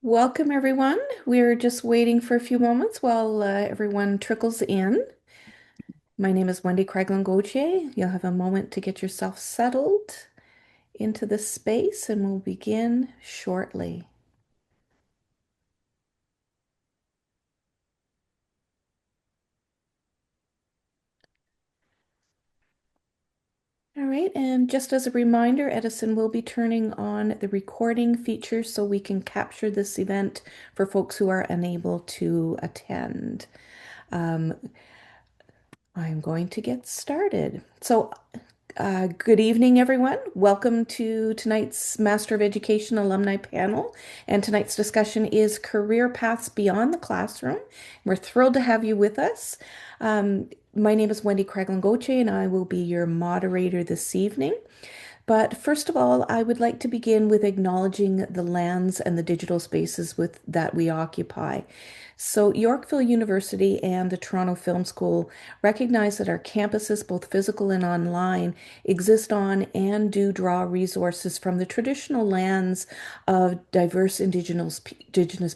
Welcome, everyone. We're just waiting for a few moments while everyone trickles in. My name is Wendy Craiglan-Gauthier. You'll have a moment to get yourself settled into this space, and we'll begin shortly. All right, and just as a reminder, Edison will be turning on the recording feature so we can capture this event for folks who are unable to attend. Um, I'm going to get started. Good evening, everyone. Welcome to tonight's Master of Education Alumni panel. And tonight's discussion is Career Paths Beyond the Classroom. We're thrilled to have you with us. My name is Wendy Craiglan-Gauthier, and I will be your moderator this evening. But first of all, I would like to begin with acknowledging the lands and the digital spaces that we occupy. So, Yorkville University and the Toronto Film School recognize that our campuses, both physical and online, exist on and do draw resources from the traditional lands of diverse indigenous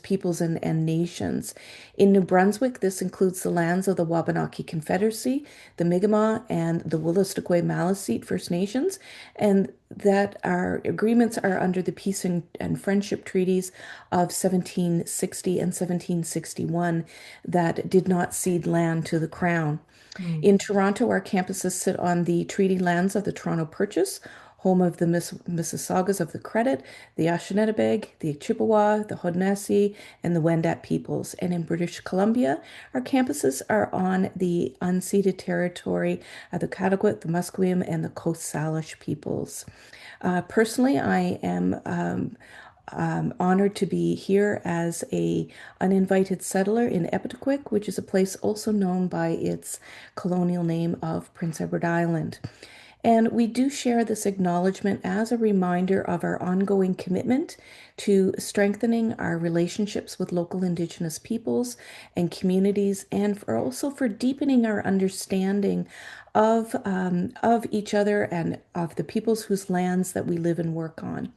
peoples and nations. In New Brunswick, this includes the lands of the Wabanaki Confederacy, the Mi'kmaq, and the Wolastoqey Maliseet First Nations, and that our agreements are under the Peace and Friendship Treaties of 1760 and 1761 that did not cede land to the Crown. Mm. In Toronto, our campuses sit on the treaty lands of the Toronto Purchase, home of the Mississaugas of the Credit, the Ashaninabeg, the Chippewa, the Haudenosaunee, and the Wendat peoples. And in British Columbia, our campuses are on the unceded territory of the Cataguet, the Musqueam, and the Coast Salish peoples. Personally, I am honored to be here as a uninvited settler in Epatowik, which is a place also known by its colonial name of Prince Edward Island. And we do share this acknowledgement as a reminder of our ongoing commitment to strengthening our relationships with local Indigenous peoples and communities, and also for deepening our understanding of each other and of the peoples whose lands that we live and work on.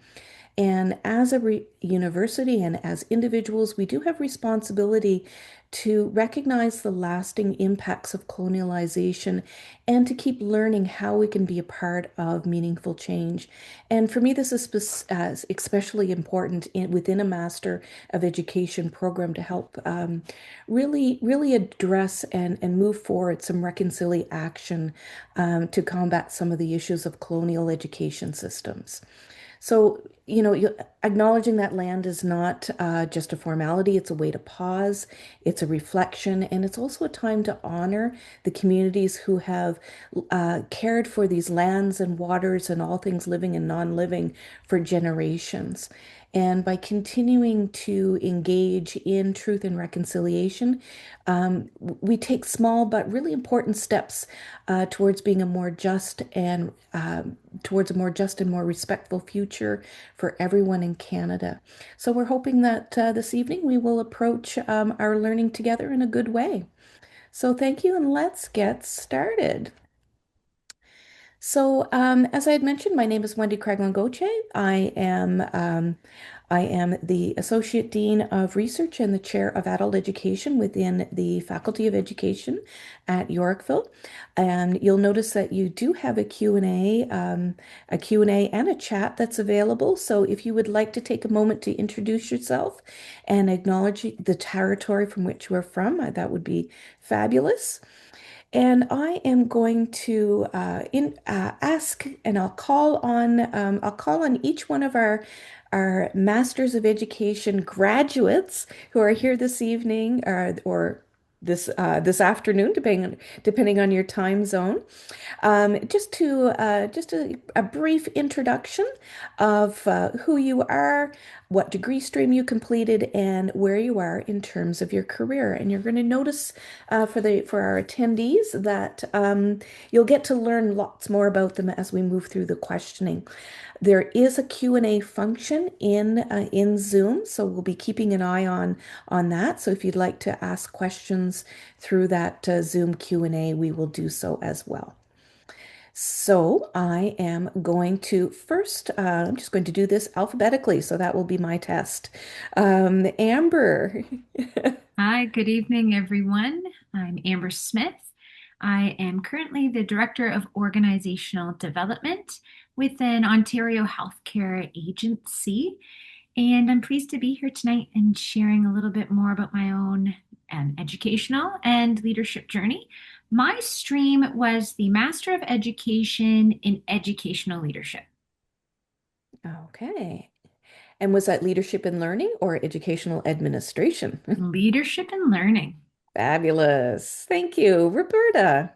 And as a university and as individuals, we do have responsibility to recognize the lasting impacts of colonialization and to keep learning how we can be a part of meaningful change. And for me, this is especially important within a Master of Education program to help really address and move forward some reconciliation action to combat some of the issues of colonial education systems. So, acknowledging that land is not just a formality, it's a way to pause, it's a reflection, and it's also a time to honor the communities who have cared for these lands and waters and all things living and non-living for generations. And by continuing to engage in truth and reconciliation, we take small but really important steps towards being a more just and towards a more just and more respectful future for everyone in Canada. So we're hoping that this evening we will approach our learning together in a good way. So thank you, and let's get started. As I had mentioned, my name is Wendy Craiglan-Gauthier. I am the Associate Dean of Research and the Chair of Adult Education within the Faculty of Education at Yorkville. And you'll notice that you do have a Q&A and a chat that's available. So if you would like to take a moment to introduce yourself and acknowledge the territory from which you're from, that would be fabulous. And I am going to ask, and I'll call on each one of our Masters of Education graduates who are here this evening or this afternoon, depending on your time zone. Just a brief introduction of who you are, what degree stream you completed, and where you are in terms of your career. And you're going to notice for our attendees that you'll get to learn lots more about them as we move through the questioning. There is a Q&A function in Zoom, so we'll be keeping an eye on that. So if you'd like to ask questions through that Zoom Q&A, we will do so as well. So I am going to first, I'm just going to do this alphabetically, so that will be my test. Amber. Hi, good evening, everyone. I'm Amber Smith. I am currently the Director of Organizational Development with an Ontario healthcare agency, and I'm pleased to be here tonight and sharing a little bit more about my own educational and leadership journey. My stream was the Master of Education in Educational Leadership. Okay. And was that leadership and learning or educational administration? Leadership and Learning. Fabulous. Thank you. Roberta.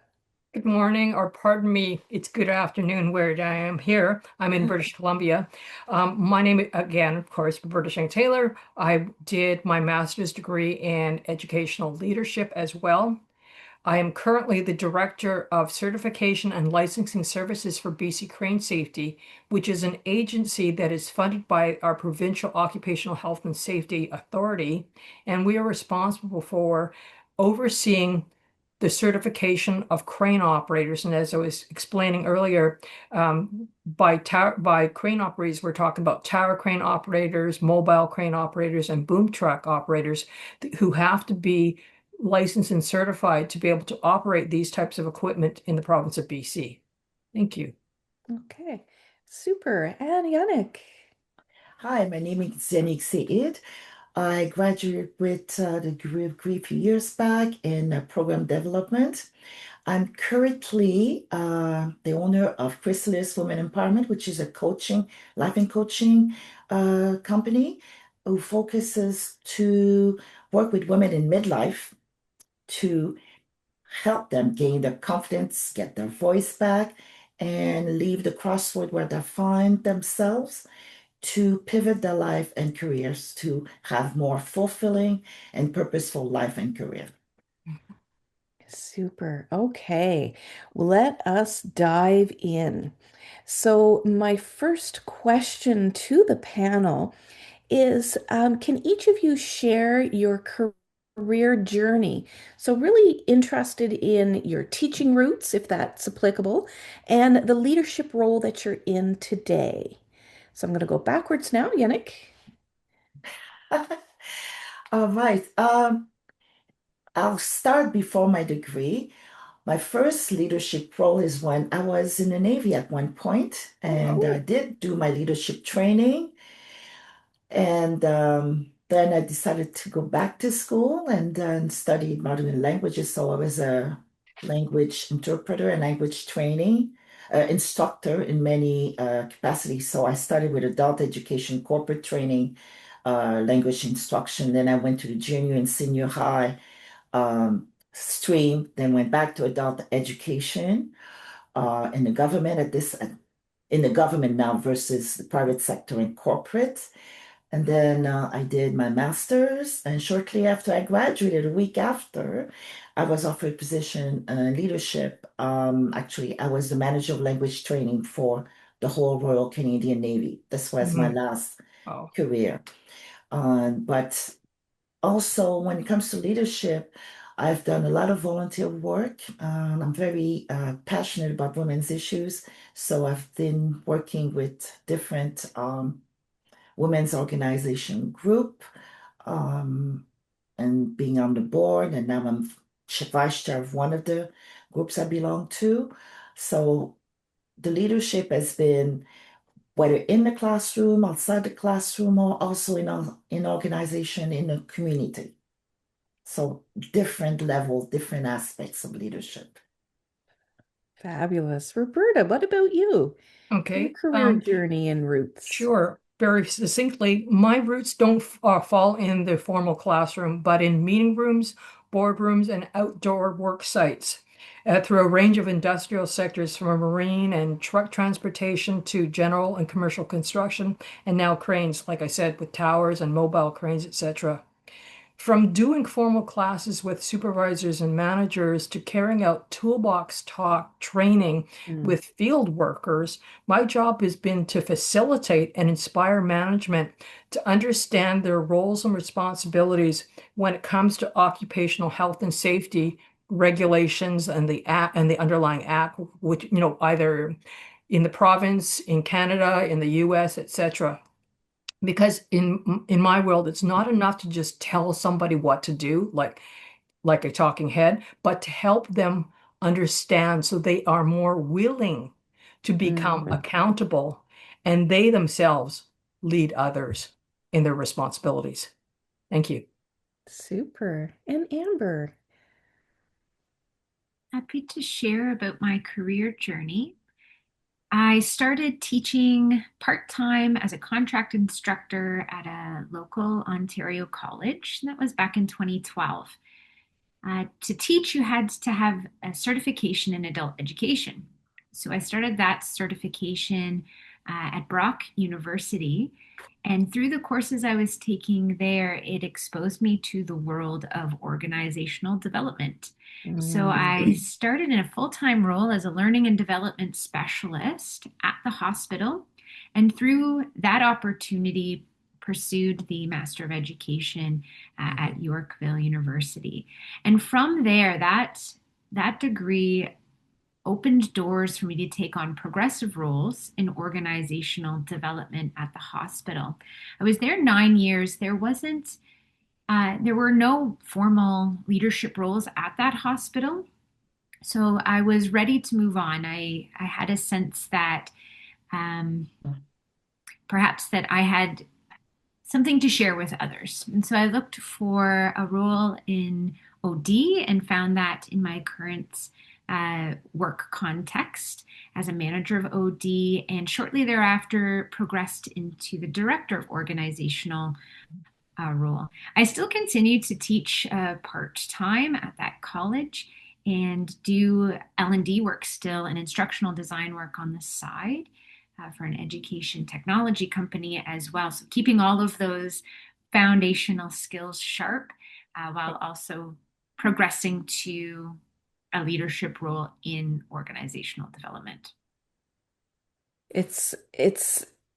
Good morning, or pardon me, it's good afternoon where I am here. I'm in British Columbia. My name, again, of course, Roberta Shane Taylor. I did my master's degree in educational leadership as well. I am currently the Director of Certification and Licensing Services for BC Crane Safety, which is an agency that is funded by our Provincial Occupational Health and Safety Authority, and we are responsible for overseeing the certification of crane operators. And as I was explaining earlier, by crane operators, we're talking about tower crane operators, mobile crane operators, and boom truck operators who have to be licensed and certified to be able to operate these types of equipment in the province of BC. Thank you. Okay. Super. And Yannick. Hi, my name is Zenik Said. I graduated with the degree a few years back in program development. I'm currently the owner of Chrysalis Women Empowerment, which is a life and coaching company who focuses to work with women in midlife to help them gain their confidence, get their voice back, and leave the crossroad where they find themselves to pivot their life and careers to have more fulfilling and purposeful life and career. Super. Okay. Let us dive in. So, my first question to the panel is can each of you share your career journey? So, really interested in your teaching roots, if that's applicable, and the leadership role that you're in today. So, I'm going to go backwards now, Yannick. All right. I'll start before my degree. My first leadership role is when I was in the Navy at one point, Oh, and I cool. did do my leadership training. And then I decided to go back to school and then studied modern languages. So I was a language interpreter and language training instructor in many capacities. So I started with adult education, corporate training, language instruction. Then I went to the junior and senior high stream, then went back to adult education in the government in the government now versus the private sector and corporate. And then I did my master's, and shortly after I graduated, a week after, I was offered a position in leadership. Actually, I was the manager of language training for the whole Royal Canadian Navy. This was my Mhm. last Oh, career. But also, when it comes to leadership, I've done a lot of volunteer work. I'm very passionate about women's issues, so I've been working with different women's organization group um, and being on the board, and now I'm vice chair of one of the groups I belong to. So the leadership has been whether in the classroom, outside the classroom, or also in organization in the community. So different levels, different aspects of leadership. Fabulous. Roberta, what about you? Your okay. career journey and roots. Sure. Very succinctly, my roots don't fall in the formal classroom, but in meeting rooms, boardrooms, and outdoor work sites. Through a range of industrial sectors from marine and truck transportation to general and commercial construction, and now cranes, like I said, with towers and mobile cranes, etc. From doing formal classes with supervisors and managers to carrying out toolbox talk training Mm. with field workers, my job has been to facilitate and inspire management to understand their roles and responsibilities when it comes to occupational health and safety regulations and the act and the underlying act, which, either in the province, in Canada, in the US, etc. Because in my world, it's not enough to just tell somebody what to do, like a talking head, but to help them understand so they are more willing to become Mm, accountable and they themselves lead others in their responsibilities. Thank you. super. And Amber. Happy to share about my career journey. I started teaching part-time as a contract instructor at a local Ontario college. That was back in 2012. To teach, you had to have a certification in adult education. So I started that certification at Brock University. And through the courses I was taking there, it exposed me to the world of organizational development. So Mm, I started in a full-time role as a learning and development specialist at the hospital. And through that opportunity, pursued the Master of Education at Yorkville University. And from there, that degree opened doors for me to take on progressive roles in organizational development at the hospital. I was there 9 years. There were no formal leadership roles at that hospital. So I was ready to move on. I had a sense that um, perhaps that I had something to share with others. And so I looked for a role in OD and found that in my current work context as a manager of OD, and shortly thereafter progressed into the director of organizational role. I still continue to teach part-time at that college and do L&D work still and instructional design work on the side for an education technology company as well. So keeping all of those foundational skills sharp while also progressing to a leadership role in organizational development. it's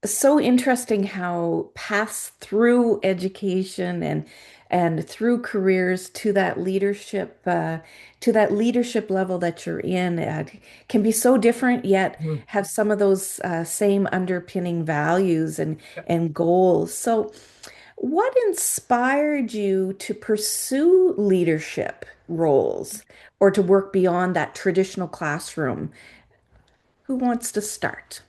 so interesting how paths through education and through careers to that leadership level that you're in can be so different yet Mhm. have some of those same underpinning values and goals. So, what inspired you to pursue leadership roles or to work beyond that traditional classroom? Who wants to start?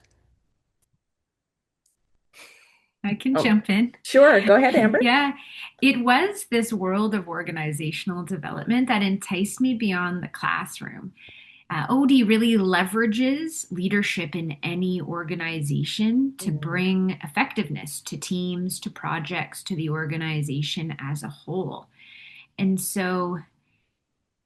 I can Oh, jump in. sure. Go ahead, Amber. Yeah, it was this world of organizational development that enticed me beyond the classroom. OD really leverages leadership in any organization to Mhm. bring effectiveness to teams, to projects, to the organization as a whole. And so,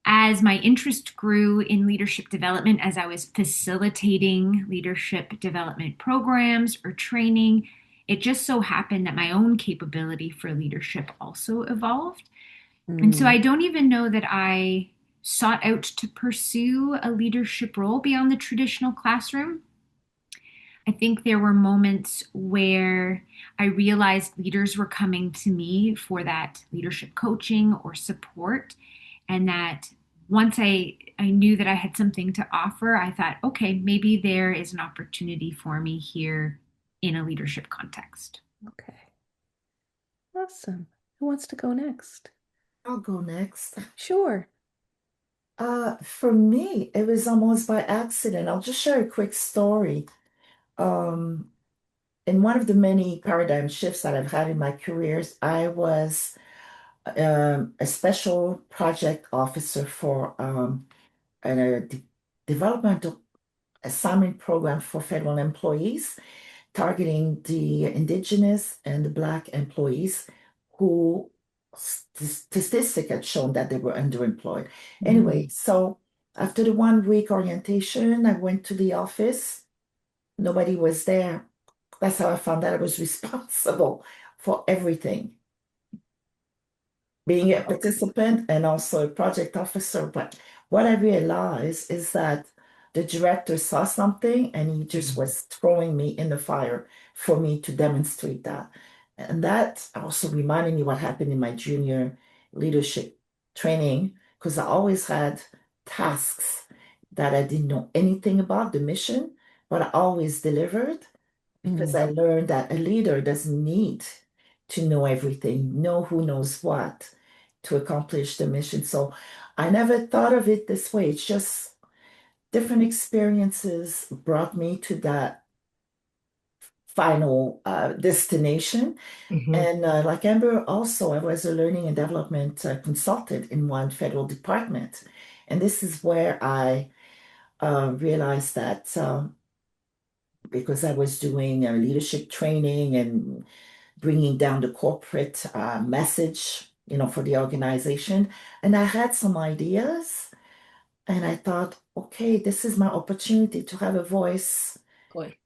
as my interest grew in leadership development, as I was facilitating leadership development programs or training, it just so happened that my own capability for leadership also evolved. And so Mm, I don't even know that I sought out to pursue a leadership role beyond the traditional classroom. I think there were moments where I realized leaders were coming to me for that leadership coaching or support, and that once I knew that I had something to offer, I thought, okay, maybe there is an opportunity for me here in a leadership context. okay. Awesome. Who wants to go next? I'll go next. Sure. For me, it was almost by accident. I'll just share a quick story. Um, in one of the many paradigm shifts that I've had in my careers, I was a special project officer for a developmental assignment program for federal employees, targeting the indigenous and the Black employees who statistic had shown that they were underemployed. Anyway, Mm, so after the 1 week orientation, I went to the office. Nobody was there. That's how I found out I was responsible for everything, being a participant and also a project officer. But what I realized is that the director saw something and he just Mhm. was throwing me in the fire for me to demonstrate that. And that also reminded me what happened in my junior leadership training because I always had tasks that I didn't know anything about the mission, but I always delivered because Mm. I learned that a leader doesn't need to know everything, know who knows what to accomplish the mission. So I never thought of it this way. It's just different experiences brought me to that final destination. Hmm. And like Amber, also, I was a learning and development consultant in one federal department. And this is where I realized that because I was doing leadership training and bringing down the corporate message, for the organization. And I had some ideas, and I thought, okay, this is my opportunity to have a voice Boy.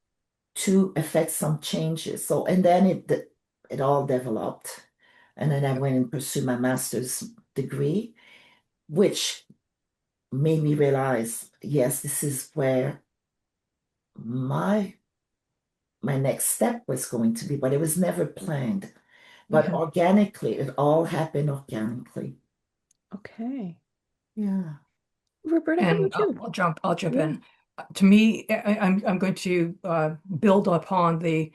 to affect some changes. So, and then it all developed. And then I went and pursued my master's degree, which made me realize, yes, this is where my my next step was going to be, but it was never planned. But Yeah. organically, it all happened organically. Okay. Yeah. Roberta, how And about you? I'll jump Yeah. in. To me, I'm going to build upon the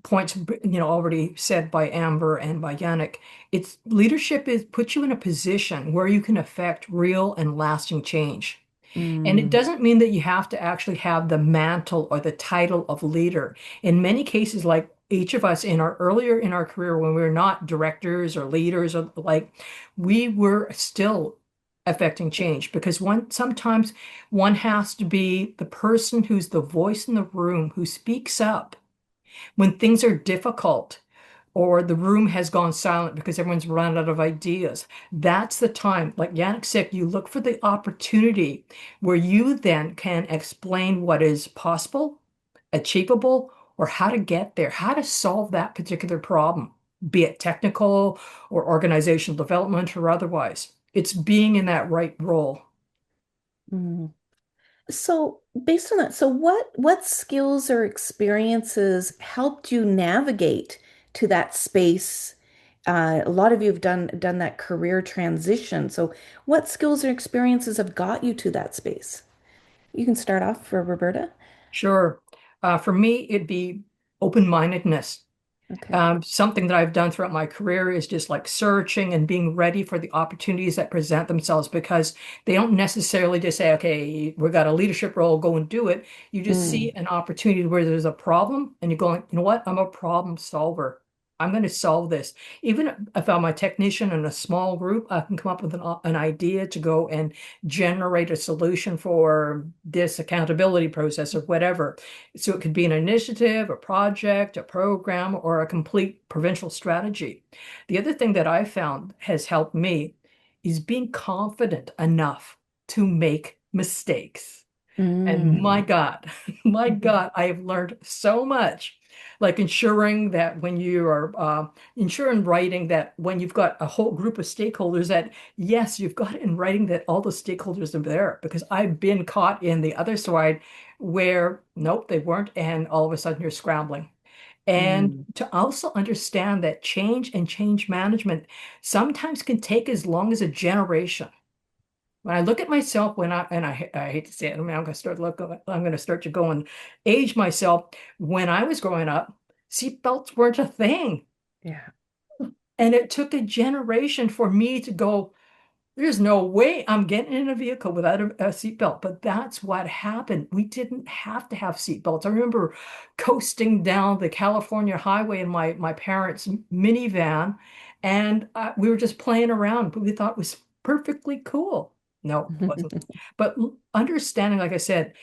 points already said by Amber and by Yannick. It's leadership is puts you in a position where you can affect real and lasting change. And it Mm. doesn't mean that you have to actually have the mantle or the title of leader. In many cases, like each of us in our earlier in our career, when we were not directors or leaders or like, we were still affecting change because sometimes one has to be the person who's the voice in the room who speaks up when things are difficult or the room has gone silent because everyone's run out of ideas. That's the time, like Yannick said, you look for the opportunity where you then can explain what is possible, achievable, or how to get there, how to solve that particular problem, be it technical or organizational development or otherwise. It's being in that right role. Mm. So, based on that, so what skills or experiences helped you navigate to that space? A lot of you have done that career transition. So, what skills or experiences have got you to that space? You can start off for Roberta. Sure. For me, it'd be open-mindedness. Okay. Something that I've done throughout my career is just like searching and being ready for the opportunities that present themselves because they don't necessarily just say, okay, we got a leadership role, go and do it. You just see Mm. an opportunity where there's a problem and you're going, you know what? I'm a problem solver. I'm going to solve this. Even if I'm a technician in a small group, I can come up with an idea to go and generate a solution for this accountability process or whatever. So it could be an initiative, a project, a program, or a complete provincial strategy. The other thing that I found has helped me is being confident enough to make mistakes. And my Mm. God, my God, I have learned so much. Like ensuring that when you are ensuring writing that when you've got a whole group of stakeholders that yes, you've got it in writing that all the stakeholders are there because I've been caught in the other side where nope, they weren't, and all of a sudden you're scrambling. And Mm. to also understand that change and change management sometimes can take as long as a generation. When I look at myself, I hate to say it, I mean, I'm going to start to go and age myself. When I was growing up, seatbelts weren't a thing, Yeah. and it took a generation for me to go. There's no way I'm getting in a vehicle without a seatbelt. But that's what happened. We didn't have to have seatbelts. I remember coasting down the California highway in my parents' minivan, and we were just playing around, but we thought it was perfectly cool. No, it wasn't. But understanding, like I said,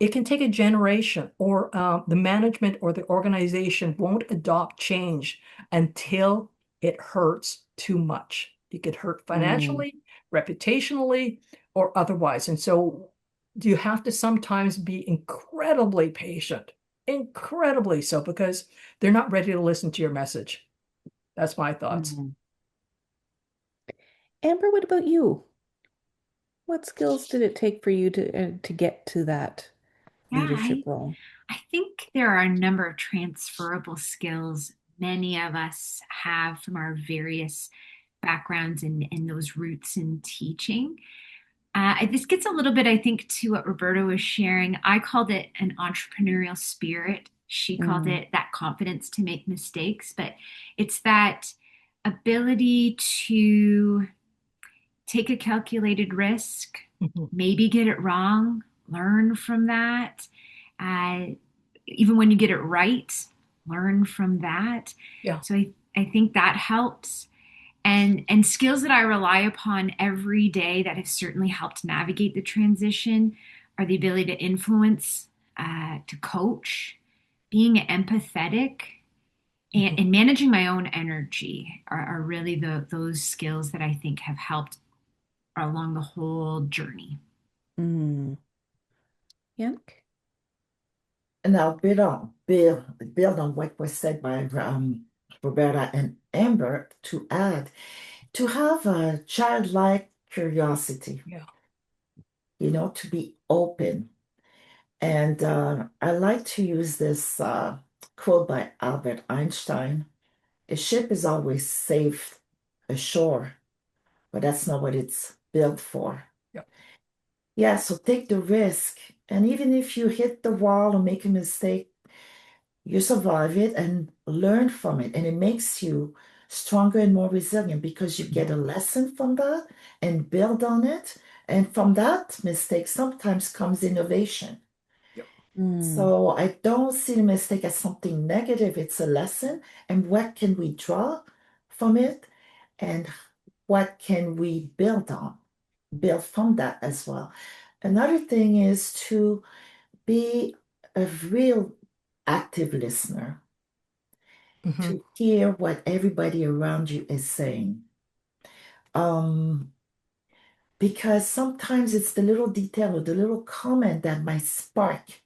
it can take a generation, or the management or the organization won't adopt change until it hurts too much. It could hurt Mm. financially, reputationally, or otherwise. And so you have to sometimes be incredibly patient, incredibly so, because they're not ready to listen to your message. That's my thoughts. Mm. Amber, what about you? What skills did it take for you to get to that Yeah, leadership role? I think there are a number of transferable skills many of us have from our various backgrounds and those roots in teaching. This gets a little bit, I think, to what Roberta was sharing. I called it an entrepreneurial spirit. She called Mm, it that confidence to make mistakes, but it's that ability to take a calculated risk, Mhm. maybe get it wrong, learn from that. Uh, Even when you get it right, learn from that. Yeah. So I think that helps. And skills that I rely upon every day that have certainly helped navigate the transition are the ability to influence, to coach, being empathetic, Mhm. and managing my own energy are really those skills that I think have helped along the whole journey. mm. Yank? And I'll build on what was said by Roberta and Amber to add to have a childlike curiosity, Yeah. to be open. And I like to use this quote by Albert Einstein. A ship is always safe ashore, but that's not what it's built for. Yeah. Yeah, so take the risk. And even if you hit the wall or make a mistake, you survive it and learn from it. And it makes you stronger and more resilient because you get a lesson from that and build on it. And from that mistake sometimes comes innovation. Yep. Mm, So I don't see the mistake as something negative. It's a lesson. And what can we draw from it? And what can we build on? Build from that as well. Another thing is to be a real active listener, Hmm. to hear what everybody around you is saying. Um, because sometimes it's the little detail or the little comment that might spark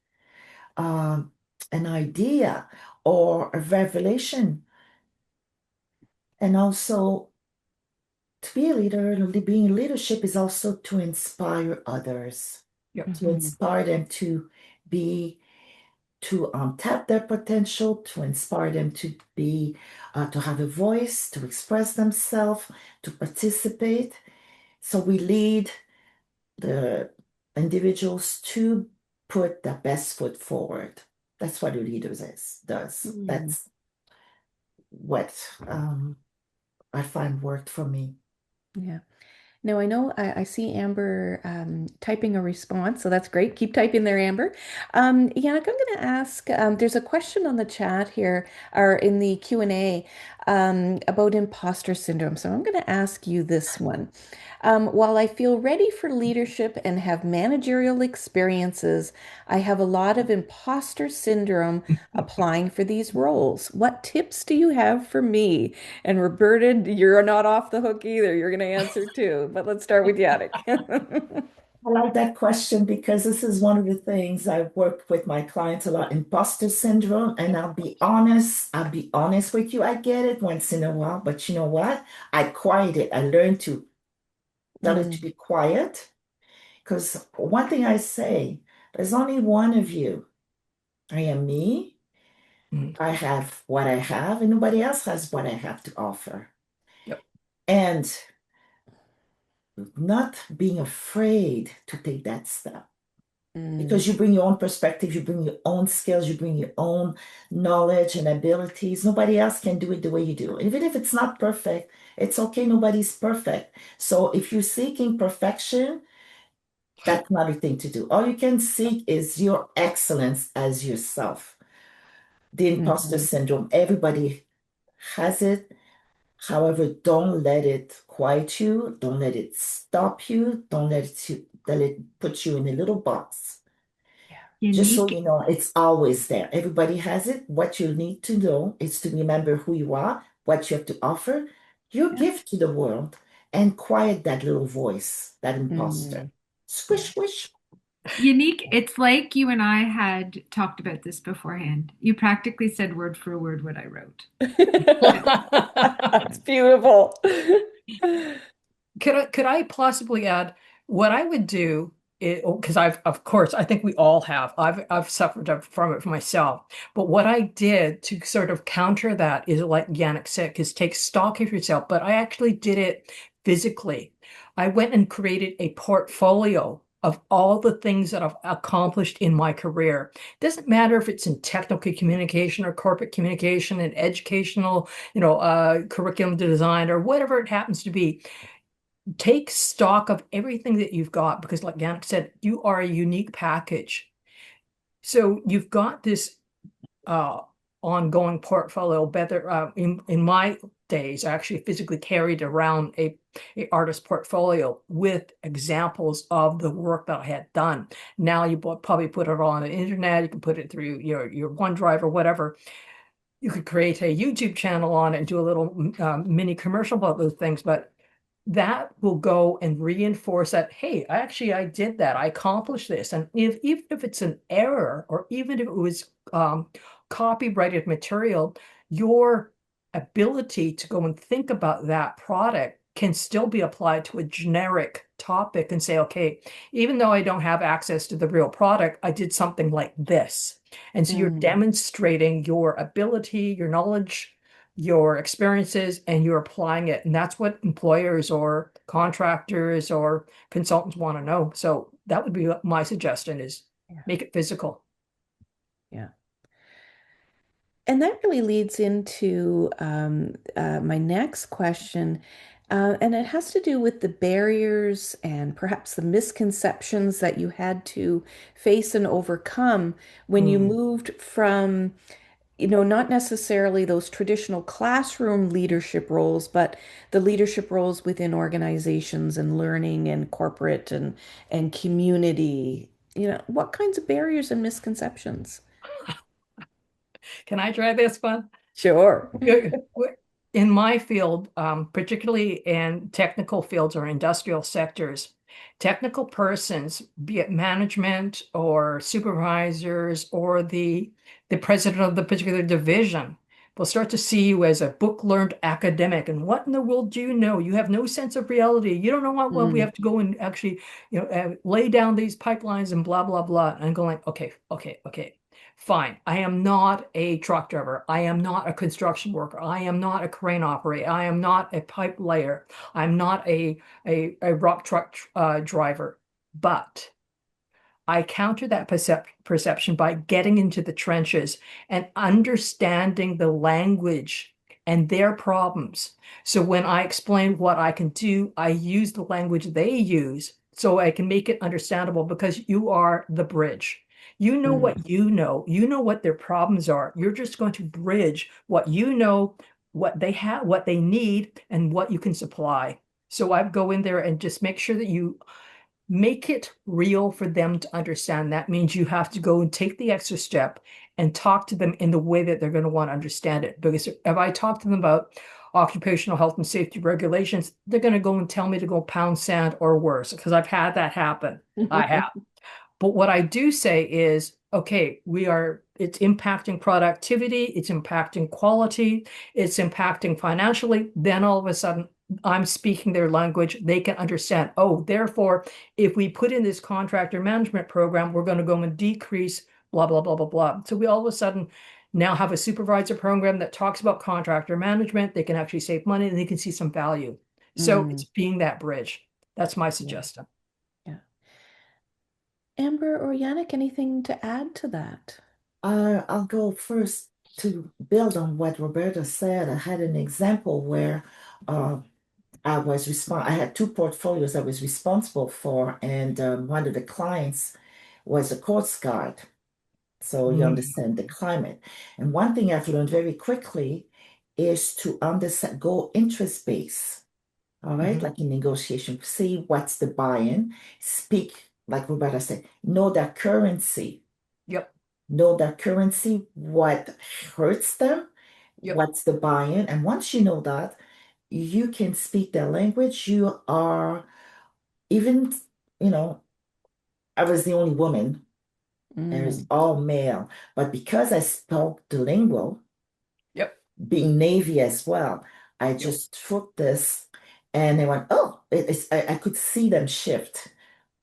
um, an idea or a revelation. And also, to be a leader, being in leadership is also to inspire others, Yep. to mhm, inspire them be to tap their potential, to inspire them to have a voice, to express themselves, to participate. So we lead the individuals to put their best foot forward. That's what a leader does. mm. That's what I find worked for me. Yeah. No, I know I see Amber typing a response, so that's great. Keep typing there, Amber. Yannick, I'm going to ask, there's a question on the chat here, or in the Q&A, about imposter syndrome. So I'm going to ask you this one. While I feel ready for leadership and have managerial experiences, I have a lot of imposter syndrome applying for these roles. What tips do you have for me? And Roberta, you're not off the hook either. You're going to answer too. But let's start with Yannick. I like that question because this is one of the things I work with my clients a lot, imposter syndrome. And I'll be honest with you. I get it once in a while, but you know what? I quiet it. I learned to tell it to Mm, be quiet. Because one thing I say, there's only one of you. I am me. Mhm. I have what I have, and nobody else has what I have to offer. Yep. And not being afraid to take that step. mm, Because you bring your own perspective, you bring your own skills, you bring your own knowledge and abilities. Nobody else can do it the way you do. Even if it's not perfect, it's okay. Nobody's perfect. So if you're seeking perfection, that's not a thing to do. All you can seek is your excellence as yourself. The imposter mhm. syndrome, everybody has it. However, don't let it quiet you. Don't let it stop you. Don't let it put you in a little box. Just so Unique. you know, it's always there. Everybody has it. What you need to know is to remember who you are, what you have to offer, your Yeah. gift to the world, and quiet that little voice, that imposter. Mm. Squish, Yeah. squish. Unique. It's like you and I had talked about this beforehand. You practically said word for word what I wrote. That's beautiful. Could I possibly add what I would do because of course, I think we all have. I've suffered from it for myself. But what I did to sort of counter that is like Yannick said, is take stock of yourself. But I actually did it physically. I went and created a portfolio of all the things that I've accomplished in my career. It doesn't matter if it's in technical communication or corporate communication and educational, curriculum design or whatever it happens to be. Take stock of everything that you've got because, like Yannick said, you are a unique package. So you've got this uh, ongoing portfolio. Better in my days, I actually physically carried around a artist portfolio with examples of the work that I had done. Now you probably put it on the internet. You can put it through your OneDrive or whatever. You could create a YouTube channel on it and do a little mini commercial about those things, but that will go and reinforce that, hey, I did that. I accomplished this. And even if it's an error or even if it was copyrighted material, your ability to go and think about that product can still be applied to a generic topic and say, okay, even though I don't have access to the real product, I did something like this. And so you're demonstrating your ability, your knowledge, your experiences, and you're applying it. And that's what employers or contractors or consultants want to know. So that would be my suggestion is Yeah. make it physical. Yeah. And that really leads into my next question. And it has to do with the barriers and perhaps the misconceptions that you had to face and overcome when you Mm. moved from, not necessarily those traditional classroom leadership roles, but the leadership roles within organizations and learning and corporate and community. What kinds of barriers and misconceptions? Can I try this one? Sure. In my field, particularly in technical fields or industrial sectors, technical persons, be it management or supervisors or the president of the particular division, will start to see you as a book-learned academic. And what in the world do you know? You have no sense of reality. You don't know what, well, we Mm, have to go and actually, lay down these pipelines and blah, blah, blah. And going, okay, okay, okay. Fine. I am not a truck driver. I am not a construction worker. I am not a crane operator. I am not a pipe layer. I'm not a rock truck driver. But I counter that perception by getting into the trenches and understanding the language and their problems. So when I explain what I can do, I use the language they use so I can make it understandable because you are the bridge. You know mm, what you know what their problems are. You're just going to bridge what you know, what they have, what they need, and what you can supply. So I go in there and just make sure that you make it real for them to understand. That means you have to go and take the extra step and talk to them in the way that they're going to want to understand it. Because if I talk to them about occupational health and safety regulations, they're going to go and tell me to go pound sand or worse, because I've had that happen. I have. But what I do say is, okay, it's impacting productivity, it's impacting quality, it's impacting financially. Then all of a sudden, I'm speaking their language. They can understand. Oh, therefore, if we put in this contractor management program, we're going to go and decrease blah, blah, blah, blah, blah. So we all of a sudden now have a supervisor program that talks about contractor management. They can actually save money and they can see some value. So it's mm, being that bridge. That's my yeah, suggestion. yeah. Amber or Yannick, anything to add to that? I'll go first to build on what Roberta said. I had an example where uh, I had two portfolios I was responsible for, and one of the clients was a Coast Guard. So you Mm. understand the climate. And one thing I've learned very quickly is to understand, go interest based. All right, Mhm. like in negotiation, see what's the buy-in, speak, like Roberta said, know that currency, Yep. what hurts them, Yep. what's the buy-in. And once you know that, you can speak their language. You are even, you know, I was the only woman, and it was Mm, all male. But because I spoke the lingual, Yep. being Navy as well, I Yep. just took this and they went, oh, I could see them shift.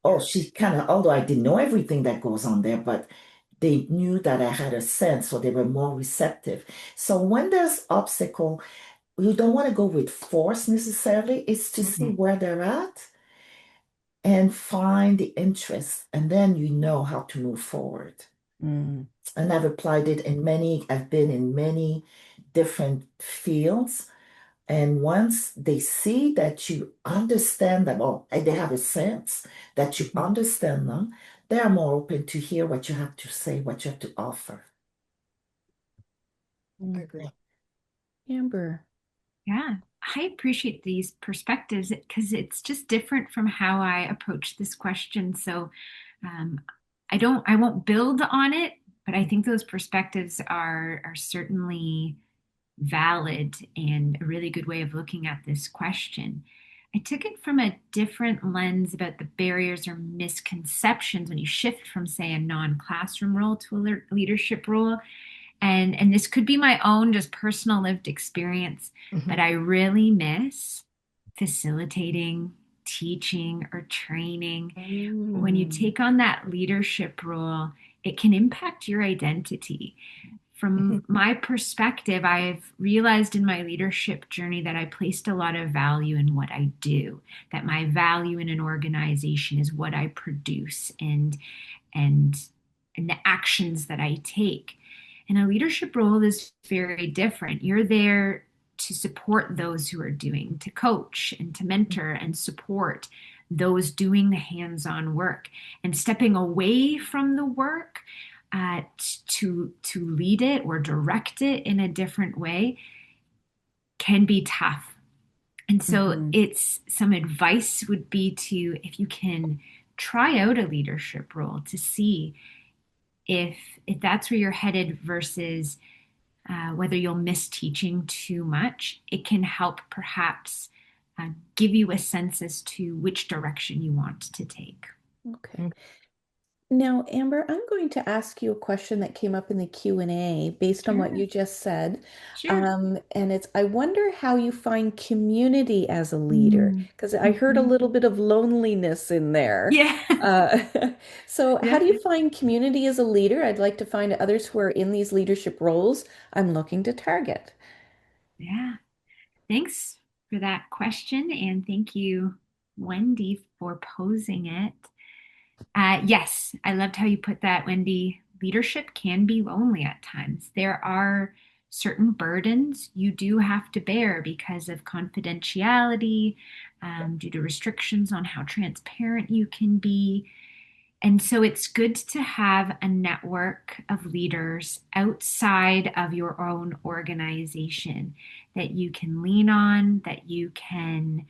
oh, she kind of, although I didn't know everything that goes on there, but they knew that I had a sense, so they were more receptive. So when there's obstacle, you don't want to go with force necessarily. It's to see Mhm. where they're at and find the interest, and then you know how to move forward. Mm, And I've been in many different fields. And once they see that you understand them, or and they have a sense that you Mhm. understand them, they are more open to hear what you have to say, what you have to offer. I mm. agree. Amber. Yeah, I appreciate these perspectives because it's just different from how I approach this question. So um, I won't build on it, but I think those perspectives are certainly valid and a really good way of looking at this question. I took it from a different lens about the barriers or misconceptions when you shift from, say, a non-classroom role to a leadership role. And this could be my own just personal lived experience, but Mhm. I really miss facilitating, teaching, or training. When you Mm, take on that leadership role, it can impact your identity. From Mhm. my perspective, I've realized in my leadership journey that I placed a lot of value in what I do, that my value in an organization is what I produce and and the actions that I take. And a leadership role is very different. You're there to support those who are doing, to coach and to mentor and support those doing the hands-on work and stepping away from the work to lead it or direct it in a different way can be tough. And so mhm. it's some advice would be to if you can try out a leadership role to see if if that's where you're headed versus whether you'll miss teaching too much, it can help perhaps give you a sense as to which direction you want to take. Okay. Now, Amber, I'm going to ask you a question that came up in the Q&A based on what Sure, you just said. sure. And it's, I wonder how you find community as a leader, Mm. because I heard a Mhm. little bit of loneliness in there. Yeah, Uh, so how yeah, do you find community as a leader? I'd like to find others who are in these leadership roles I'm looking to target. yeah. Thanks for that question, and thank you, Wendy, for posing it. Yes, I loved how you put that, Wendy. Leadership can be lonely at times. There are certain burdens you do have to bear because of confidentiality, due to restrictions on how transparent you can be. And so it's good to have a network of leaders outside of your own organization that you can lean on, that you can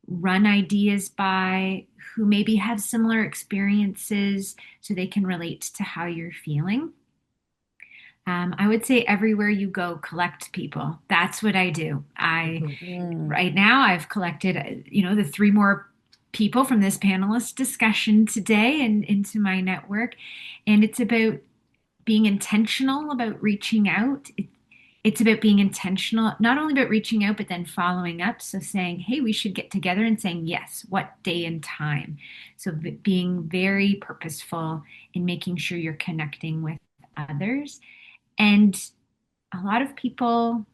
run ideas by, who maybe have similar experiences so they can relate to how you're feeling. I would say everywhere you go, collect people. That's what I do. Mhm. Mm, Right now, I've collected, the three more people from this panelist discussion today and into my network. And it's about being intentional about reaching out. It's about being intentional, not only about reaching out, but then following up. So saying, hey, we should get together and saying, yes, what day and time. So being very purposeful in making sure you're connecting with others. And a lot of people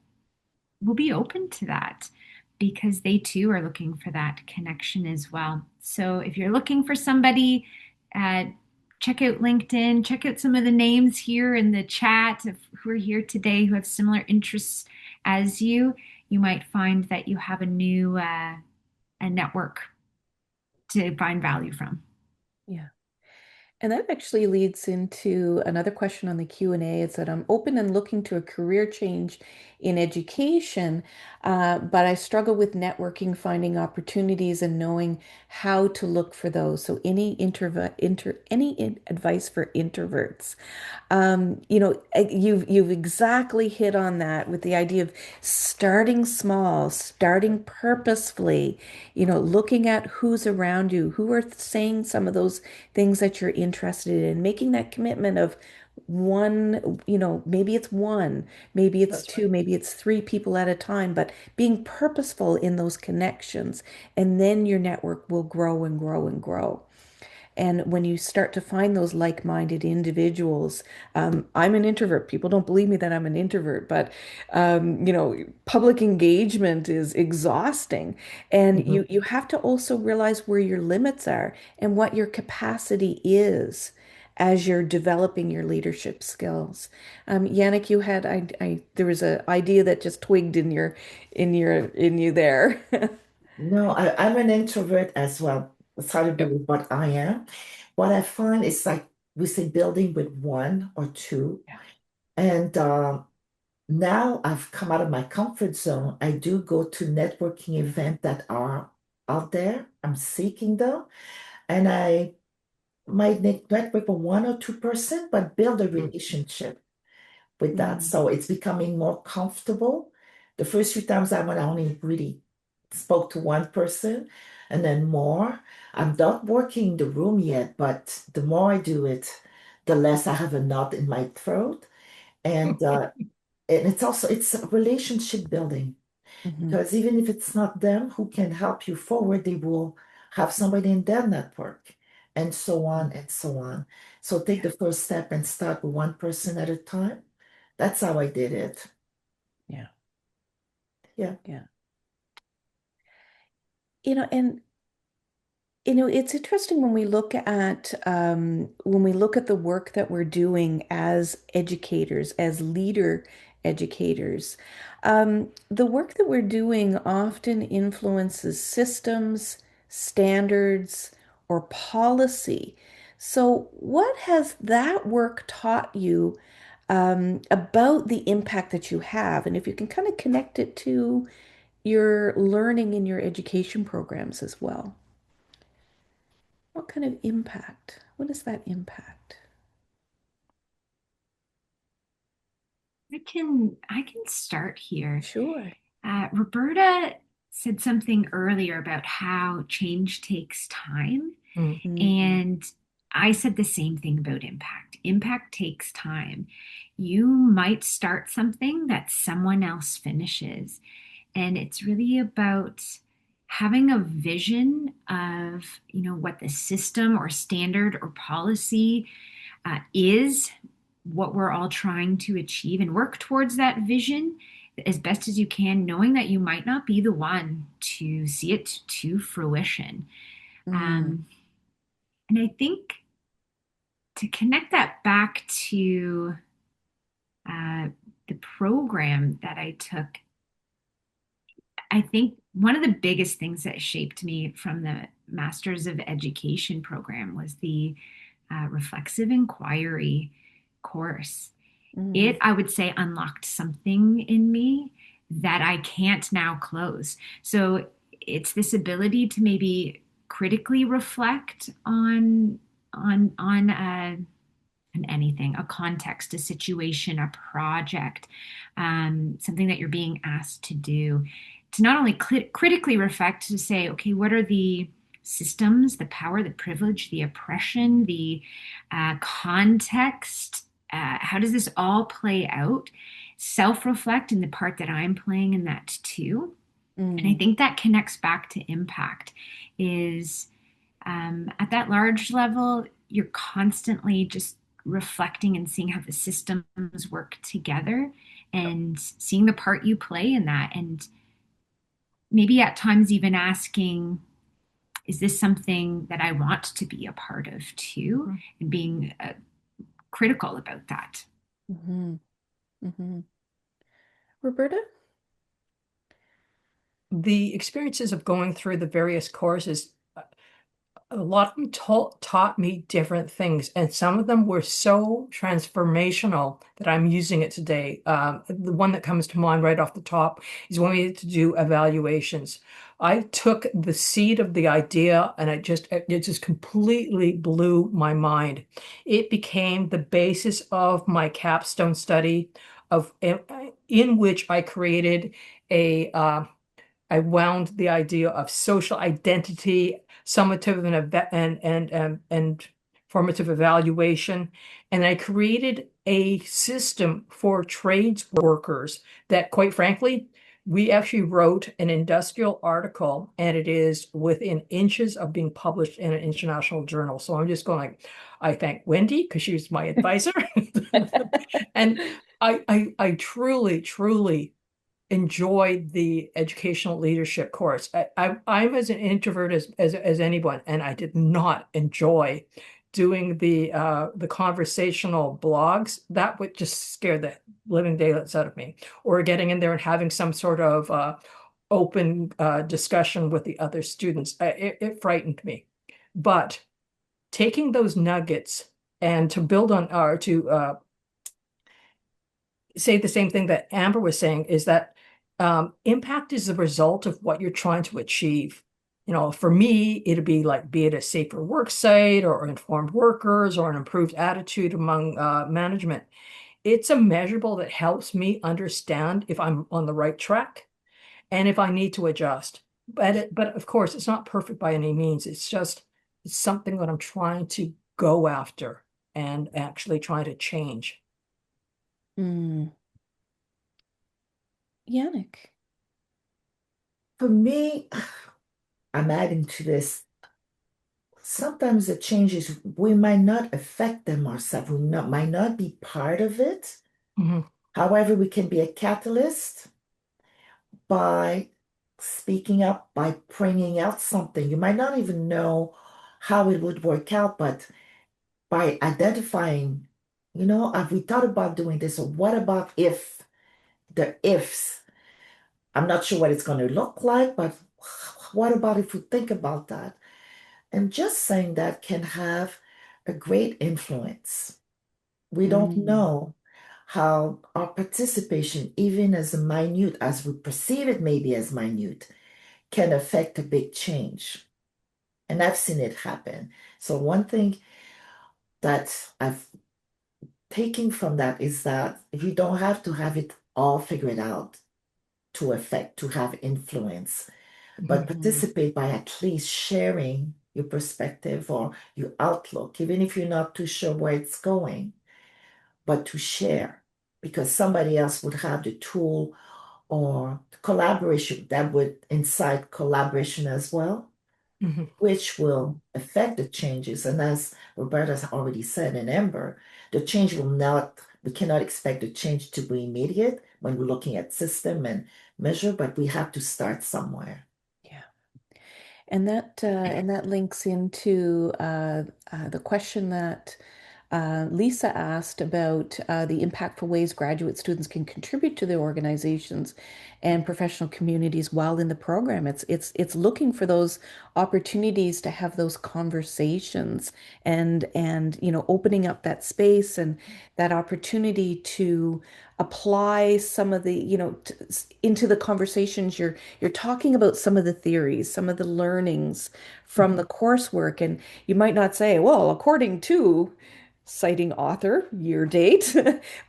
will be open to that because they too are looking for that connection as well. So if you're looking for somebody, uh, check out LinkedIn, check out some of the names here in the chat of who are here today who have similar interests as you. You might find that you have a network to find value from. yeah. And that actually leads into another question on the Q&A. It's that I'm open and looking to a career change in education, but I struggle with networking, finding opportunities, and knowing how to look for those. So any advice for introverts? You've exactly hit on that with the idea of starting small, starting purposefully, looking at who's around you, who are saying some of those things that you're interested in, making that commitment of one, maybe it's one, maybe it's That's two, right. maybe it's three people at a time, but being purposeful in those connections, and then your network will grow and grow and grow. And when you start to find those like-minded individuals, I'm an introvert. People don't believe me that I'm an introvert, but public engagement is exhausting. And Mhm. you have to also realize where your limits are and what your capacity is as you're developing your leadership skills. Yannick, you had there was an idea that just twigged in you there. No, I'm an introvert as well. It's hard to Yep. believe, but I am. What I find is like we say building with one or two. Yeah. And now I've come out of my comfort zone. I do go to networking events that are out there. I'm seeking them. And I might network with one or two-person, but build a Mm. relationship with that. Mm, So it's becoming more comfortable. The first few times I went, I only really spoke to one person and then more. I'm not working the room yet, but the more I do it, the less I have a knot in my throat. And it's a relationship building mhm, because even if it's not them who can help you forward, they will have somebody in their network and so on and so on. So take yeah, the first step and start with one person at a time. That's how I did it. yeah, Yeah. yeah. And it's interesting when we look at the work that we're doing as educators, as leader educators. The work that we're doing often influences systems, standards, or policy. So, what has that work taught you about the impact that you have? And if you can kind of connect it to your learning in your education programs as well. What kind of impact? What is that impact? I can start here. Sure. Roberta said something earlier about how change takes time. Mm. Mm, And I said the same thing about impact. Impact takes time. You might start something that someone else finishes. And it's really about having a vision of, what the system or standard or policy is, what we're all trying to achieve, and work towards that vision as best as you can, knowing that you might not be the one to see it to fruition. mm, Um, and I think to connect that back to uh, the program that I took, I think one of the biggest things that shaped me from the Masters of Education program was the reflexive inquiry course. mm, It, I would say, unlocked something in me that I can't now close. So it's this ability to maybe critically reflect on anything, a context, a situation, a project, something that you're being asked to do, to not only critically reflect, to say, okay, what are the systems, the power, the privilege, the oppression, the context? How does this all play out? Self reflect in the part that I'm playing in that too. And I mm, think that connects back to impact is at that large level, you're constantly just reflecting and seeing how the systems work together and seeing the part you play in that. And maybe at times even asking, is this something that I want to be a part of too? Mhm. And being critical about that. mhm, mhm. Roberta? The experiences of going through the various courses, a lot of them taught me different things, and some of them were so transformational that I'm using it today. The one that comes to mind right off the top is when we had to do evaluations. I took the seed of the idea, and it just completely blew my mind. It became the basis of my capstone study, of in which I created a I wound the idea of social identity, summative and formative evaluation, and I created a system for trades workers that, quite frankly, We actually wrote an industrial article, and it is within inches of being published in an international journal. So I'm just going like, I thank Wendy because she was my advisor. And I truly, truly enjoyed the educational leadership course. I'm as an introvert as anyone, and I did not enjoy doing the conversational blogs. That would just scare the living daylights out of me. Or getting in there and having some sort of open discussion with the other students. It frightened me. But taking those nuggets and to build on or to say the same thing that Amber was saying is that impact is the result of what you're trying to achieve. You know, for me, it'd be like, be it a safer work site or informed workers or an improved attitude among management. It's a measurable that helps me understand if I'm on the right track and if I need to adjust. But of course, it's not perfect by any means. It's something that I'm trying to go after and actually trying to change. Mm. Yannick. For me, I'm adding to this. Sometimes the changes, we might not affect them ourselves. Might not be part of it. Mhm. However, we can be a catalyst by speaking up, by bringing out something. You might not even know how it would work out, but by identifying, have we thought about doing this? Or what about if the ifs? I'm not sure what it's going to look like, but what about if we think about that? And just saying that can have a great influence. We don't Mm. know how our participation, even as minute as we perceive it, maybe as minute, can affect a big change. And I've seen it happen. So, one thing that I've taken from that is that you don't have to have it all figured out to affect, to have influence, but Mhm. Mhm. participate by at least sharing your perspective or your outlook, even if you're not too sure where it's going, but to share because somebody else would have the tool or collaboration that would incite collaboration as well, Mhm. which will affect the changes. And as Roberta's already said, and Amber, the change will not, we cannot expect the change to be immediate when we're looking at system and measure, but we have to start somewhere. Yeah. And that links into the question that Lisa asked about the impactful ways graduate students can contribute to their organizations and professional communities while in the program. It's looking for those opportunities to have those conversations and opening up that space and that opportunity to apply some of the into the conversations you're talking about some of the theories, some of the learnings from Mhm. the coursework, and you might not say, well, according to citing author, year date,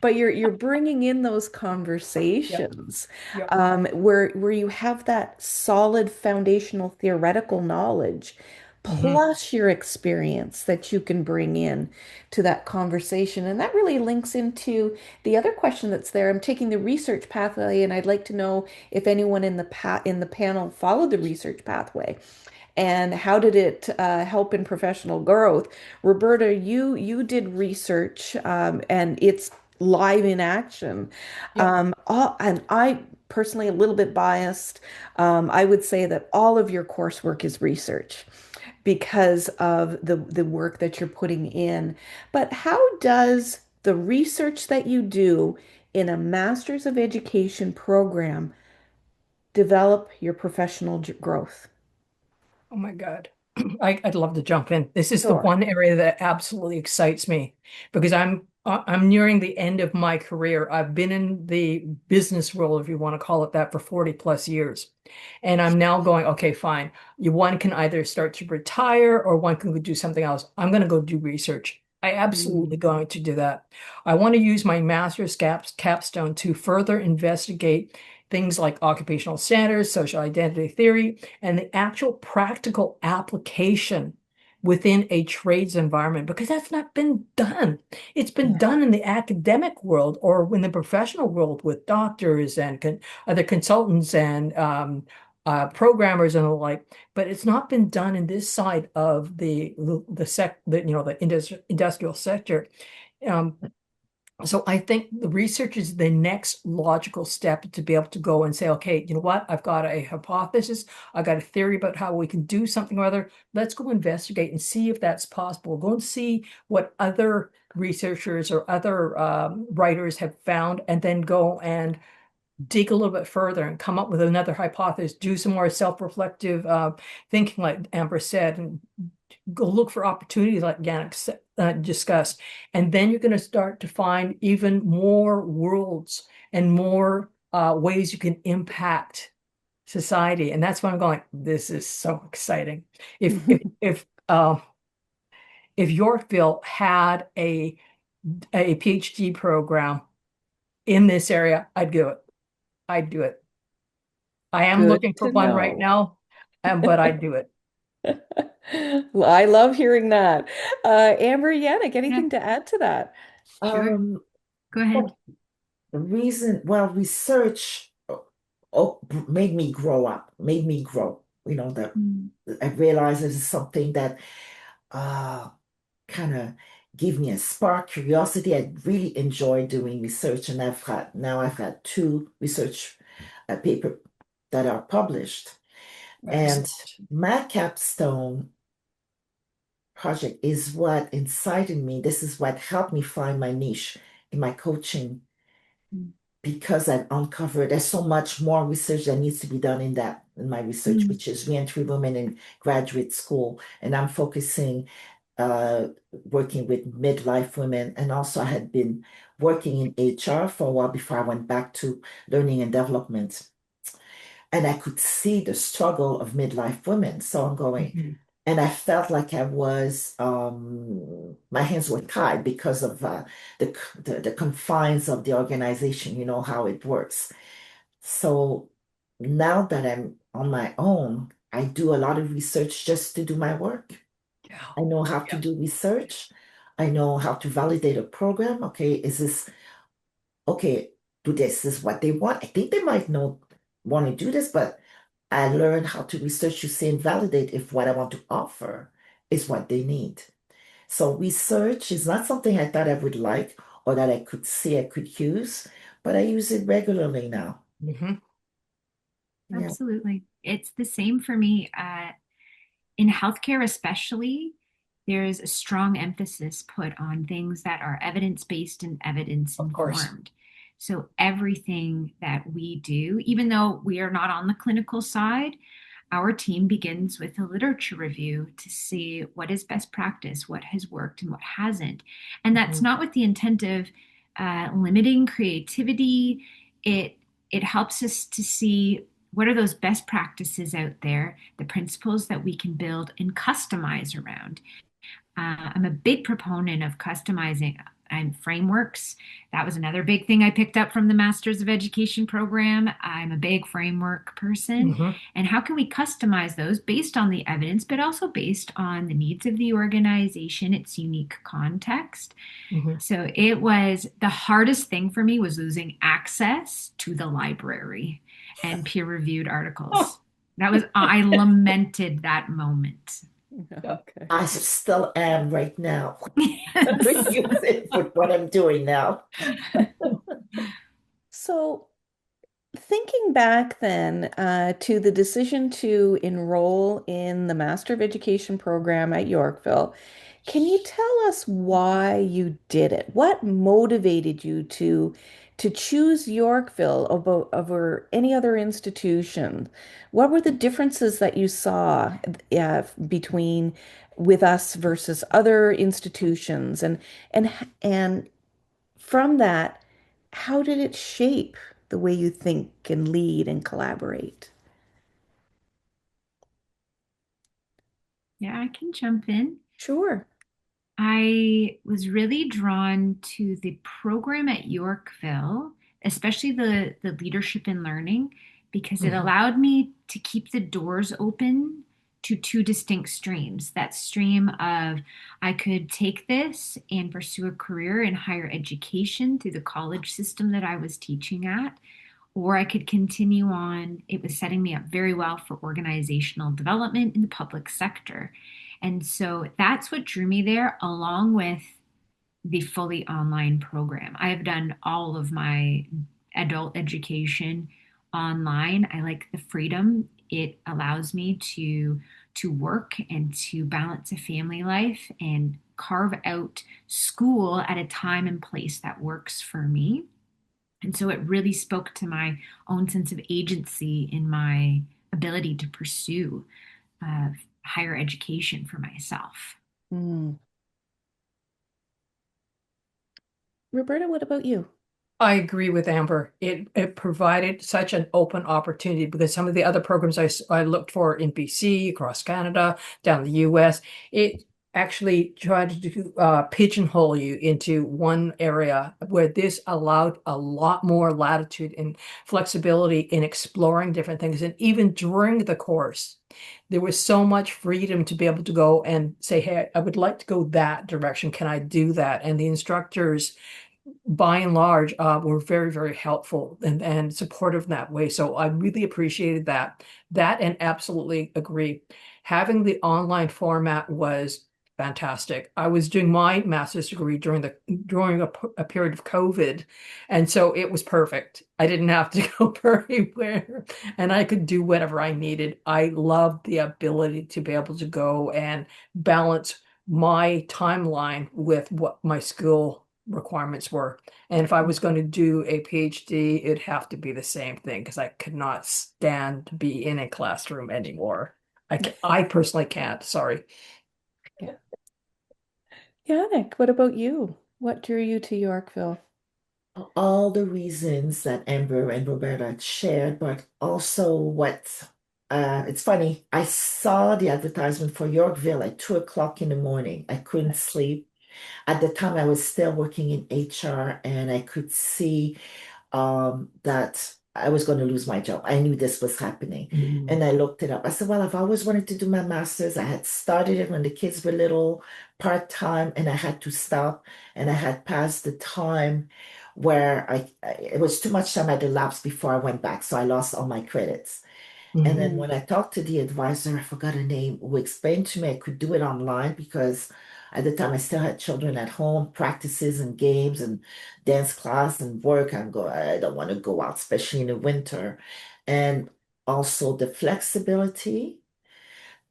but you're bringing in those Yep. conversations Yep. where you have that solid foundational theoretical knowledge Mhm. plus your experience that you can bring in to that conversation. And that really links into the other question that's there. I'm taking the research pathway, and I'd like to know if anyone in the panel followed the research pathway and how did it help in professional growth? Roberta, you did research and it's live in action. Yep. And I personally a little bit biased. I would say that all of your coursework is research because of the work that you're putting in. But how does the research that you do in a Master's of Education program develop your professional growth? Oh my God. I'd love to jump in. This is the Sure. one area that absolutely excites me because I'm nearing the end of my career. I've been in the business world, if you want to call it that, for 40 plus years. And I'm now going, okay, fine. One can either start to retire or one can go do something else. I'm going to go do research. I absolutely Mm. going to do that. I want to use my master's capstone to further investigate things like occupational standards, social identity theory, and the actual practical application within a trades environment because that's not been done. It's been Yeah. done in the academic world or in the professional world with doctors and other consultants and programmers and the like, but it's not been done in this side of the industrial sector. Um, so I think the research is the next logical step to be able to go and say, okay, you know what? I've got a hypothesis. I've got a theory about how we can do something or other. Let's go investigate and see if that's possible. Go and see what other researchers or other writers have found, and then go and dig a little bit further and come up with another hypothesis, do some more self-reflective thinking, like Amber said, and go look for opportunities like Yannick discussed. And then you're going to start to find even more worlds and more ways you can impact society. And that's why I'm going, this is so exciting. If Yorkville had a PhD program in this area, I'd do it. I'd do it. I am Good looking for to one right know. now, but I'd do it. Well, I love hearing that. Amber, Yannick, Yeah, anything to add to that? sure. Um, Go ahead. well, the reason, well, research made me grow up, made me grow. That Mm, I realized this is something that uh kind of give me a spark, curiosity. I really enjoy doing research, and I've had two research paper that are published. And Excellent. my capstone project is what incited me. This is what helped me find my niche in my coaching mm, because I've uncovered there's so much more research that needs to be done in my research, mm, which is reentry women in graduate school. And I'm focusing uh working with midlife women. And also I had been working in HR for a while before I went back to learning and development. And I could see the struggle of midlife women. So I'm going, Mhm. and I felt like I was my hands were tied because of the confines of the organization, how it works. So now that I'm on my own, I do a lot of research just to do my work. Yeah. I know how to Yeah. do research. I know how to validate a program. Okay, is this okay? Do this is what they want. I think they might know want to do this, but I learned how to research to see and validate if what I want to offer is what they need. So research is not something I thought I would like or that I could see I could use, but I use it regularly now. Hmm. Yeah. absolutely. It's the same for me. In healthcare, especially, there's a strong emphasis put on things that are evidence-based and evidence Of course. informed. So everything that we do, even though we are not on the clinical side, our team begins with a literature review to see what is best practice, what has worked and what hasn't. And that's Mhm. not with the intent of limiting creativity. It helps us to see what are those best practices out there, the principles that we can build and customize around. I'm a big proponent of customizing and frameworks. That was another big thing I picked up from the Masters of Education program. I'm a big framework person. Hmm. And how can we customize those based on the evidence, but also based on the needs of the organization, its unique context? Hmm. So it was the hardest thing for me was losing access to the library and peer-reviewed articles. Oh, That was, I lamented that moment. yeah. Okay. I still am right now. I could Yes. use it for what I'm doing now. So, thinking back then to the decision to enroll in the Master of Education program at Yorkville, can you tell us why you did it? What motivated you to choose Yorkville over any other institution? What were the differences that you saw between with us versus other institutions? And and from that, how did it shape the way you think and lead and collaborate? Yeah, I can jump in. Sure. I was really drawn to the program at Yorkville, especially the leadership and learning, because it Mhm. allowed me to keep the doors open to two distinct streams. That stream of I could take this and pursue a career in higher education through the college system that I was teaching at, or I could continue on. It was setting me up very well for organizational development in the public sector. And so that's what drew me there, along with the fully online program. I have done all of my adult education online. I like the freedom it allows me to work and to balance a family life and carve out school at a time and place that works for me. And so it really spoke to my own sense of agency in my ability to pursue uh, higher education for myself. Mm. Roberta, what about you? I agree with Amber. It provided such an open opportunity because some of the other programs I looked for in BC, across Canada, down the US, it actually tried to pigeonhole you into one area where this allowed a lot more latitude and flexibility in exploring different things. And even during the course, there was so much freedom to be able to go and say, hey, I would like to go that direction. Can I do that? And the instructors by and large, were very, very helpful and supportive in that way. So I really appreciated that. That and absolutely agree. Having the online format was fantastic. I was doing my master's degree during a period of COVID, and so it was perfect. I didn't have to go anywhere, and I could do whatever I needed. I loved the ability to be able to go and balance my timeline with what my school requirements were. And if I was going to do a PhD, it'd have to be the same thing because I could not stand to be in a classroom anymore. I personally can't. Sorry. Yeah. Yannick, what about you? What drew you to Yorkville? All the reasons that Amber and Roberta shared, but also it's funny. I saw the advertisement for Yorkville at 2 o'clock in the morning. I couldn't sleep. At the time, I was still working in HR and I could see that I was going to lose my job. I knew this was happening. And I looked it up. I said, well, I've always wanted to do my master's. I had started it when the kids were little, part-time, and I had to stop. And I had passed the time where it was too much time had elapsed before I went back. So I lost all my credits. And then Mm. when I talked to the advisor, I forgot her name, who explained to me I could do it online because at the time I still had children at home, practices and games and dance class and work. I don't want to go out, especially in the winter. And also the flexibility,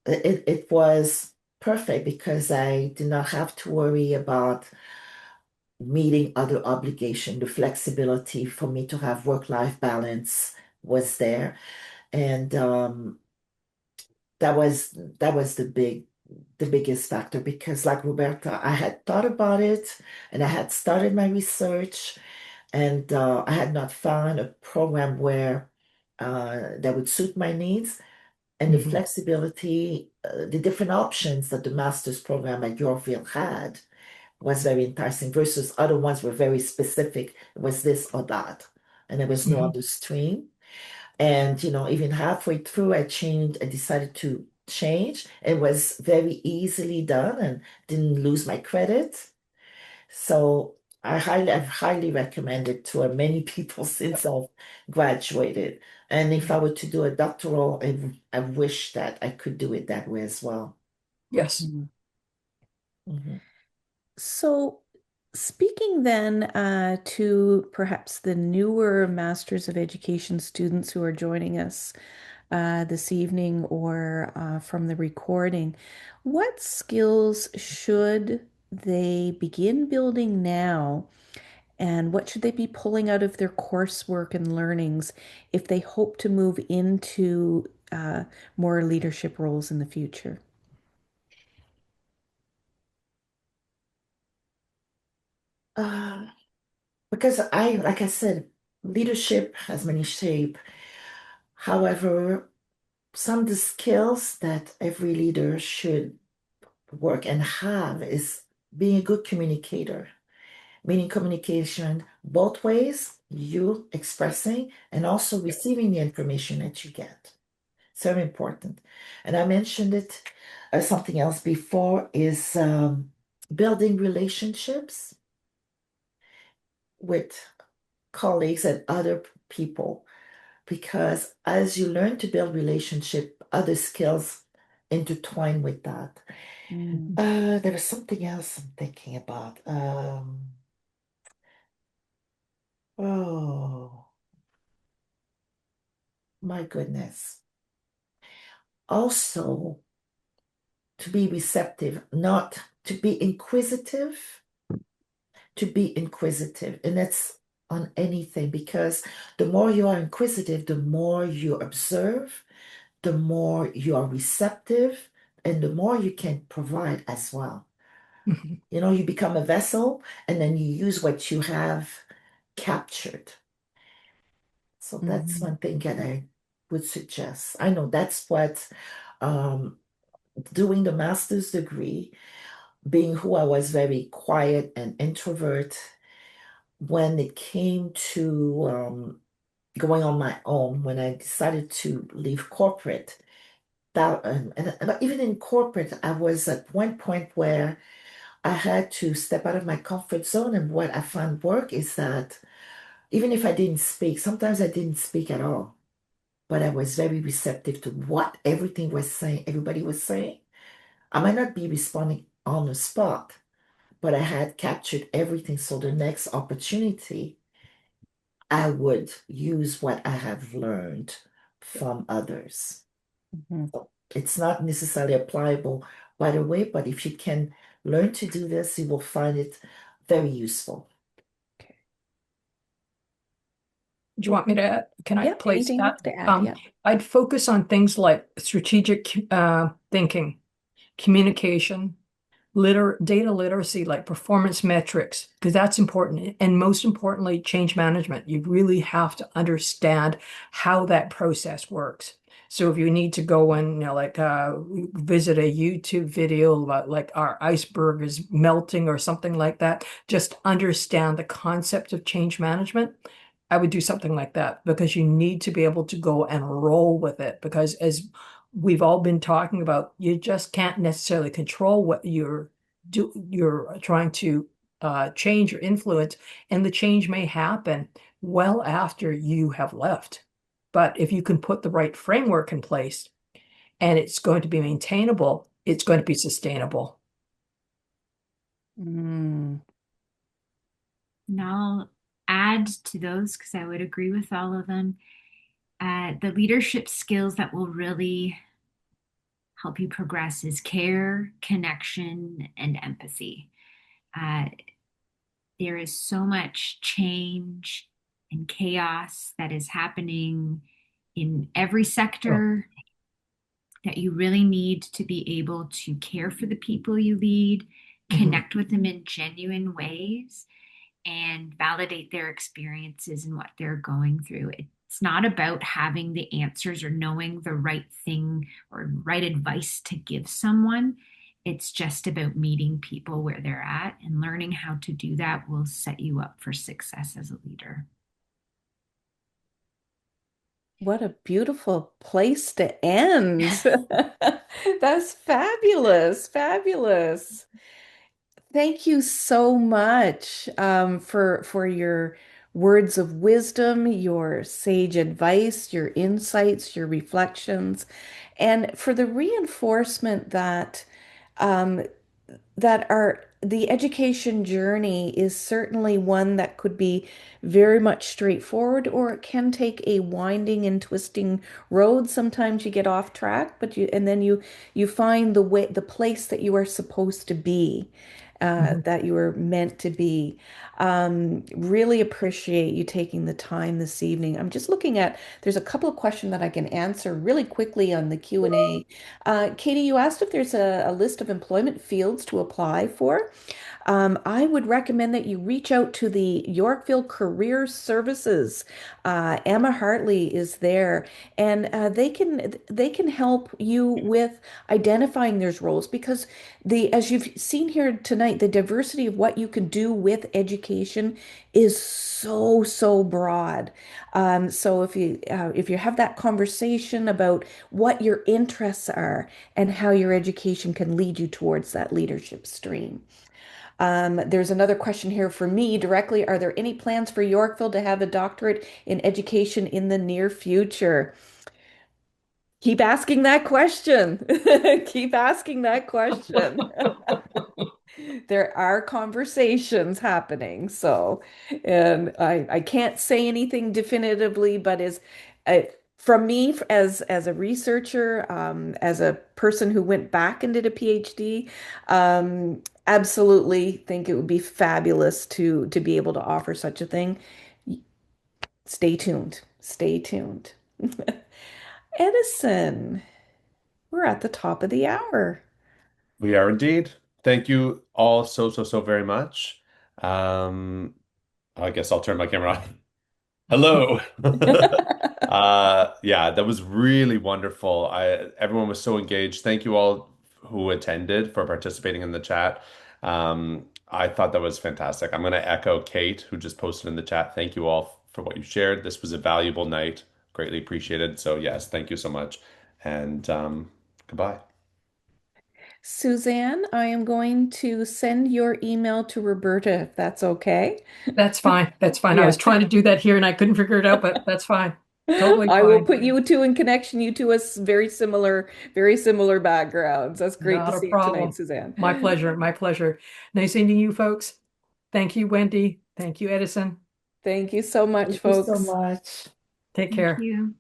it was perfect because I did not have to worry about meeting other obligation. The flexibility for me to have work-life balance was there. And that was the biggest factor because like Roberta, I had thought about it and I had started my research and I had not found a program where that would suit my needs and the Mhm. flexibility, the different options that the master's program at Yorkville had was very enticing versus other ones were very specific. It was this or that, and there was no Mhm. other stream. And, even halfway through, I decided to change. It was very easily done and didn't lose my credit. So I've highly recommended to many people since I've graduated. And if I were to do a doctoral, I wish that I could do it that way as well. Yes. Mhm. Mhm. So, speaking then to perhaps the newer Masters of Education students who are joining us this evening or from the recording, what skills should they begin building now? And what should they be pulling out of their coursework and learnings if they hope to move into more leadership roles in the future? Uh, because like I said, leadership has many shape. However, some of the skills that every leader should work and have is being a good communicator, meaning communication both ways, you expressing and also receiving the information that you get. It's very important. And I mentioned it something else before is building relationships with colleagues and other people. Because as you learn to build relationship, other skills intertwine with that. Mm. There was something else I'm thinking about. Oh, my goodness. Also, to be receptive, not to be inquisitive, to be inquisitive. And that's on anything because the more you are inquisitive, the more you observe, the more you are receptive, and the more you can provide as well. Mhm. You know, you become a vessel and then you use what you have captured. So that's Mhm. one thing that I would suggest. I know that's what um, doing the master's degree, being who I was very quiet and introvert, when it came to going on my own, when I decided to leave corporate, that but even in corporate, I was at one point where I had to step out of my comfort zone. And what I found work is that even if I didn't speak, sometimes I didn't speak at all, but I was very receptive to what everything was saying, everybody was saying. I might not be responding on the spot, but I had captured everything. So the next opportunity, I would use what I have learned from others. Mhm. So it's not necessarily applicable right away, but if you can learn to do this, you will find it very useful. Okay. Do you want me to, can I Yep. place Anything that? else to add? Yeah. I'd focus on things like strategic thinking, communication, data literacy, like performance metrics, because that's important. And most importantly, change management. You really have to understand how that process works. So if you need to go and, like visit a YouTube video about like our iceberg is melting or something like that, just understand the concept of change management. I would do something like that because you need to be able to go and roll with it because as we've all been talking about, you just can't necessarily control what you're trying to change or influence, and the change may happen well after you have left. But if you can put the right framework in place and it's going to be maintainable, it's going to be sustainable. Mm. And I'll add to those because I would agree with all of them. The leadership skills that will really help you progress is care, connection, and empathy. Uh, there is so much change and chaos that is happening in every Oh. sector that you really need to be able to care for the people you lead, Mhm. connect with them in genuine ways, and validate their experiences and what they're going through. It's not about having the answers or knowing the right thing or right advice to give someone. It's just about meeting people where they're at, and learning how to do that will set you up for success as a leader. What a beautiful place to end. That's fabulous. Fabulous. Thank you so much for your words of wisdom, your sage advice, your insights, your reflections, and for the reinforcement that um, the education journey is certainly one that could be very much straightforward, or it can take a winding and twisting road. Sometimes you get off track, but you find the place that you are supposed to be, Mhm. that you were meant to be. Really appreciate you taking the time this evening. I'm just looking at, there's a couple of questions that I can answer really quickly on the Q&A. Katie, you asked if there's a list of employment fields to apply for. I would recommend that you reach out to the Yorkville Career Services. Emma Hartley is there, and they can help you with identifying those roles because as you've seen here tonight, the diversity of what you can do with education is so, so broad. So if you have that conversation about what your interests are and how your education can lead you towards that leadership stream. There's another question here for me directly. Are there any plans for Yorkville to have a doctorate in education in the near future? Keep asking that question. Keep asking that question. There are conversations happening. So, and I can't say anything definitively, but uh, from me as a researcher, as a person who went back and did a PhD, absolutely think it would be fabulous to be able to offer such a thing. Stay tuned. Stay tuned. Edison, we're at the top of the hour. We are indeed. Thank you all so very much. Um, I guess I'll turn my camera on. Hello. Yeah, that was really wonderful. Everyone was so engaged. Thank you all who attended for participating in the chat. I thought that was fantastic. I'm going to echo Kate, who just posted in the chat. Thank you all for what you shared. This was a valuable night. Greatly appreciated. So yes, thank you so much. And goodbye. Suzanne, I am going to send your email to Roberta if that's okay. That's fine. That's fine. I Yeah. was trying to do that here and I couldn't figure it out, but that's fine. Totally I will fine. put you two in connection. You two have very similar backgrounds. That's great to Not a see you tonight, problem. Suzanne. My pleasure. My pleasure. Nice seeing you folks. Thank you, Wendy. Thank you, Edison. Thank you so much, Thank you so folks. much. Take Thank care. you.